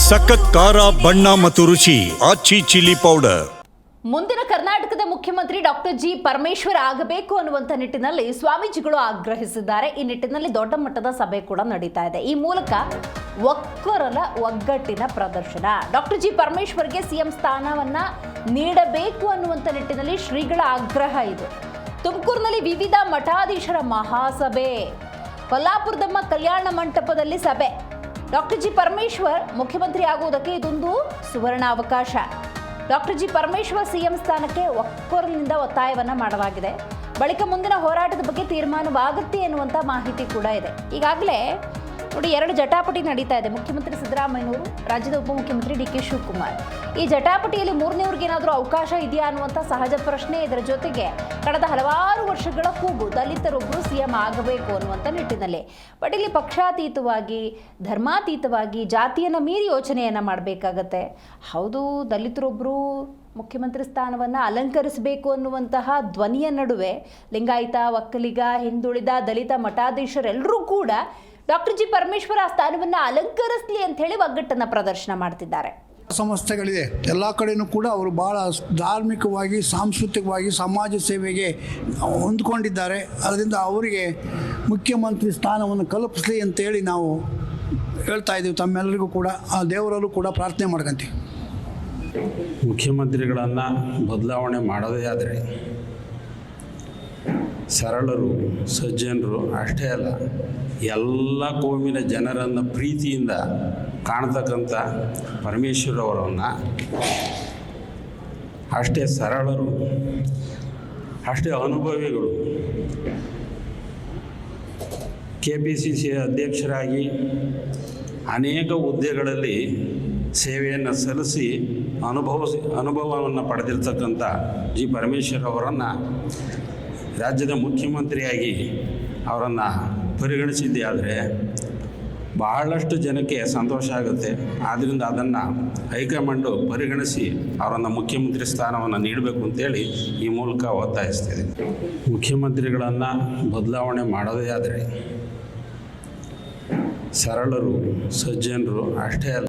ಸಖತ್ ಖಾರ ಬಣ್ಣ ಮತ್ತು ರುಚಿ ಆಚಿ ಚಿಲ್ಲಿ ಪೌಡರ್. ಮುಂದಿನ ಕರ್ನಾಟಕದ ಮುಖ್ಯಮಂತ್ರಿ ಡಾಕ್ಟರ್ ಜಿ ಪರಮೇಶ್ವರ್ ಆಗಬೇಕು ಅನ್ನುವಂಥ ನಿಟ್ಟಿನಲ್ಲಿ ಸ್ವಾಮೀಜಿಗಳು ಆಗ್ರಹಿಸಿದ್ದಾರೆ. ಈ ನಿಟ್ಟಿನಲ್ಲಿ ದೊಡ್ಡ ಮಟ್ಟದ ಸಭೆ ಕೂಡ ನಡೀತಾ ಇದೆ. ಈ ಮೂಲಕ ಒಕ್ಕರಲ ಒಗ್ಗಟ್ಟಿನ ಪ್ರದರ್ಶನ. ಡಾಕ್ಟರ್ ಜಿ ಪರಮೇಶ್ವರ್ಗೆ ಸಿಎಂ ಸ್ಥಾನವನ್ನ ನೀಡಬೇಕು ಅನ್ನುವಂಥ ನಿಟ್ಟಿನಲ್ಲಿ ಶ್ರೀಗಳ ಆಗ್ರಹ ಇದು. ತುಮಕೂರಿನಲ್ಲಿ ವಿವಿಧ ಮಠಾಧೀಶರ ಮಹಾಸಭೆ, ಕೊಲ್ಲಾಪುರದಮ್ಮ ಕಲ್ಯಾಣ ಮಂಟಪದಲ್ಲಿ ಸಭೆ. ಡಾಕ್ಟರ್ ಜಿ ಪರಮೇಶ್ವರ್ ಮುಖ್ಯಮಂತ್ರಿ ಆಗುವುದಕ್ಕೆ ಇದೊಂದು ಸುವರ್ಣ ಅವಕಾಶ. ಡಾಕ್ಟರ್ ಜಿ ಪರಮೇಶ್ವರ್ ಸಿಎಂ ಸ್ಥಾನಕ್ಕೆ ಒಕ್ಕೊರಲಿನಿಂದ ಒತ್ತಾಯವನ್ನ ಮಾಡಲಾಗಿದೆ. ಬಳಿಕ ಮುಂದಿನ ಹೋರಾಟದ ಬಗ್ಗೆ ತೀರ್ಮಾನವಾಗುತ್ತೆ ಎನ್ನುವಂಥ ಮಾಹಿತಿ ಕೂಡ ಇದೆ. ಈಗಾಗಲೇ ನೋಡಿ, 2 ಜಟಾಪಟಿ ನಡೀತಾ ಇದೆ. ಮುಖ್ಯಮಂತ್ರಿ ಸಿದ್ದರಾಮಯ್ಯನವರು, ರಾಜ್ಯದ ಉಪಮುಖ್ಯಮಂತ್ರಿ ಡಿ ಕೆ ಶಿವಕುಮಾರ್. ಈ ಜಟಾಪಟಿಯಲ್ಲಿ 3ನೇವ್ರಿಗೆ ಏನಾದರೂ ಅವಕಾಶ ಇದೆಯಾ ಅನ್ನುವಂಥ ಸಹಜ ಪ್ರಶ್ನೆ. ಇದರ ಜೊತೆಗೆ ಕಳೆದ ಹಲವಾರು ವರ್ಷಗಳ ಕೂಗು ದಲಿತರೊಬ್ಬರು ಸಿಎಂ ಆಗಬೇಕು ಅನ್ನುವಂಥ ನಿಟ್ಟಿನಲ್ಲಿ. ಬಟ್ ಇಲ್ಲಿ ಪಕ್ಷಾತೀತವಾಗಿ, ಧರ್ಮಾತೀತವಾಗಿ, ಜಾತಿಯನ್ನು ಮೀರಿ ಯೋಚನೆಯನ್ನು ಮಾಡಬೇಕಾಗತ್ತೆ. ಹೌದು, ದಲಿತರೊಬ್ಬರು ಮುಖ್ಯಮಂತ್ರಿ ಸ್ಥಾನವನ್ನು ಅಲಂಕರಿಸಬೇಕು ಅನ್ನುವಂತಹ ಧ್ವನಿಯ ನಡುವೆ ಲಿಂಗಾಯತ, ಒಕ್ಕಲಿಗ, ಹಿಂದುಳಿದ, ದಲಿತ ಮಠಾಧೀಶರೆಲ್ಲರೂ ಕೂಡ ಡಾಕ್ಟರ್ ಜಿ ಪರಮೇಶ್ವರ ಆ ಸ್ಥಾನವನ್ನು ಅಲಂಕರಿಸಲಿ ಅಂತ ಹೇಳಿ ಒಗ್ಗಟ್ಟನ್ನು ಪ್ರದರ್ಶನ ಮಾಡ್ತಿದ್ದಾರೆ. ಸಂಸ್ಥೆಗಳಿದೆ, ಎಲ್ಲ ಕಡೆಯೂ ಕೂಡ ಅವರು ಭಾಳ ಧಾರ್ಮಿಕವಾಗಿ, ಸಾಂಸ್ಕೃತಿಕವಾಗಿ, ಸಮಾಜ ಸೇವೆಗೆ ಹೊಂದ್ಕೊಂಡಿದ್ದಾರೆ. ಅದರಿಂದ ಅವರಿಗೆ ಮುಖ್ಯಮಂತ್ರಿ ಸ್ಥಾನವನ್ನು ಕಲ್ಪಿಸಲಿ ಅಂತೇಳಿ ನಾವು ಹೇಳ್ತಾ ಇದ್ದೀವಿ. ತಮ್ಮೆಲ್ಲರಿಗೂ ಕೂಡ ಆ ದೇವರಲ್ಲೂ ಕೂಡ ಪ್ರಾರ್ಥನೆ ಮಾಡ್ಕೊಂತೀವಿ. ಮುಖ್ಯಮಂತ್ರಿಗಳನ್ನು ಬದಲಾವಣೆ ಮಾಡೋದೇ ಆದರೆ ಸರಳರು, ಸಜ್ಜನರು ಅಷ್ಟೇ ಅಲ್ಲ, ಎಲ್ಲ ಕೋಮಿನ ಜನರನ್ನು ಪ್ರೀತಿಯಿಂದ ಕಾಣ್ತಕ್ಕಂಥ ಪರಮೇಶ್ವರ್ ಅವರನ್ನು ಅಷ್ಟೇ ಸರಳರು, ಅಷ್ಟೇ ಅನುಭವಿಗಳು, KPCC ಅಧ್ಯಕ್ಷರಾಗಿ ಅನೇಕ ಹುದ್ದೆಗಳಲ್ಲಿ ಸೇವೆಯನ್ನು ಸಲ್ಲಿಸಿ ಅನುಭವವನ್ನು ಪಡೆದಿರ್ತಕ್ಕಂಥ ಜಿ ಪರಮೇಶ್ವರ್ ಅವರನ್ನು ರಾಜ್ಯದ ಮುಖ್ಯಮಂತ್ರಿಯಾಗಿ ಅವರನ್ನು ಪರಿಗಣಿಸಿದ್ದೇ ಆದರೆ ಬಹಳಷ್ಟು ಜನಕ್ಕೆ ಸಂತೋಷ ಆಗುತ್ತೆ. ಆದ್ದರಿಂದ ಅದನ್ನು ಹೈಕಮಾಂಡು ಪರಿಗಣಿಸಿ ಅವರನ್ನು ಮುಖ್ಯಮಂತ್ರಿ ಸ್ಥಾನವನ್ನು ನೀಡಬೇಕು ಅಂತೇಳಿ ಈ ಮೂಲಕ ಒತ್ತಾಯಿಸ್ತಿದೆ. ಮುಖ್ಯಮಂತ್ರಿಗಳನ್ನು ಬದಲಾವಣೆ ಮಾಡೋದೇ ಆದರೆ ಸರಳರು, ಸಜ್ಜನರು ಅಷ್ಟೇ ಅಲ್ಲ,